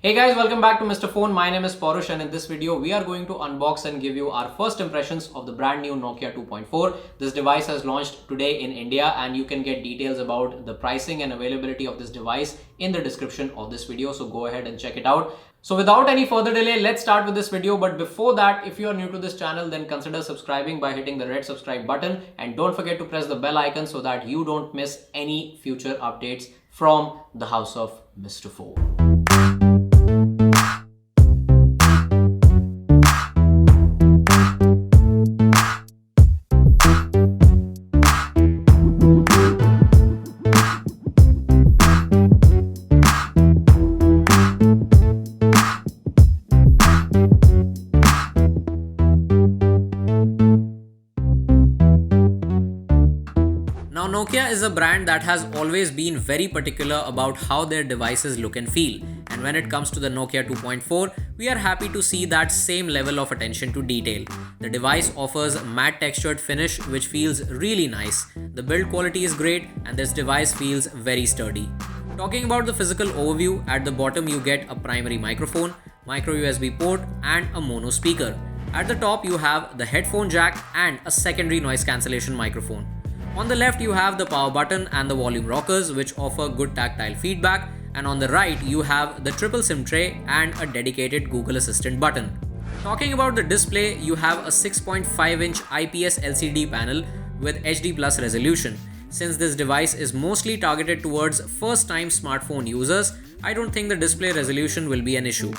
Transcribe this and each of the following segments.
Hey guys, welcome back to Mr. Phone. My name is Paurush and in this video we are going to unbox and give you our first impressions of the brand new Nokia 2.4. This device has launched today in India and you can get details about the pricing and availability of this device in the description of this video. So go ahead and check it out. So without any further delay, let's start with this video. But before that, if you are new to this channel, then consider subscribing by hitting the red subscribe button. And don't forget to press the bell icon so that you don't miss any future updates from the house of Mr. Phone. Now, Nokia is a brand that has always been very particular about how their devices look and feel. And when it comes to the Nokia 2.4, we are happy to see that same level of attention to detail. The device offers a matte textured finish which feels really nice. The build quality is great and this device feels very sturdy. Talking about the physical overview, at the bottom you get a primary microphone, micro USB port and a mono speaker. At the top you have the headphone jack and a secondary noise cancellation microphone. On the left you have the power button and the volume rockers which offer good tactile feedback, and on the right you have the triple SIM tray and a dedicated Google Assistant button. Talking about the display, you have a 6.5-inch IPS LCD panel with HD Plus resolution. Since this device is mostly targeted towards first-time smartphone users, I don't think the display resolution will be an issue.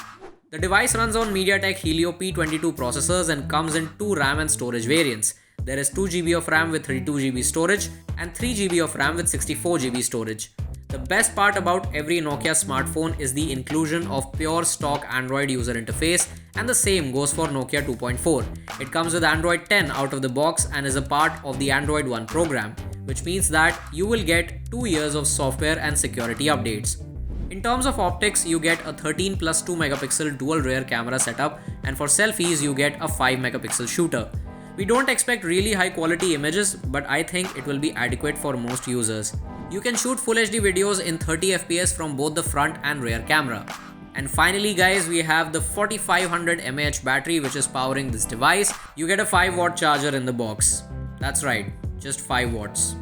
The device runs on MediaTek Helio P22 processors and comes in two RAM and storage variants. There is 2GB of RAM with 32GB storage and 3GB of RAM with 64GB storage. The best part about every Nokia smartphone is the inclusion of pure stock Android user interface, and the same goes for Nokia 2.4. It comes with Android 10 out of the box and is a part of the Android One program, which means that you will get 2 years of software and security updates. In terms of optics, you get a 13 plus 2 megapixel dual rear camera setup, and for selfies you get a 5 megapixel shooter. We don't expect really high quality images, but I think it will be adequate for most users. You can shoot Full HD videos in 30 FPS from both the front and rear camera. And finally guys, we have the 4500 mAh battery which is powering this device. You get a 5-watt charger in the box. That's right, just 5 watts.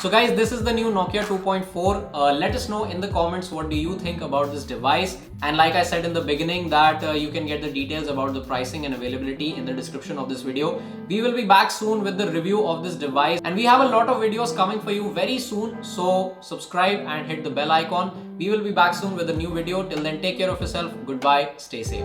So guys, this is the new Nokia 2.4. Let us know in the comments what do you think about this device. And like I said in the beginning that you can get the details about the pricing and availability in the description of this video. We will be back soon with the review of this device. And we have a lot of videos coming for you very soon. So subscribe and hit the bell icon. We will be back soon with a new video. Till then, take care of yourself. Goodbye. Stay safe.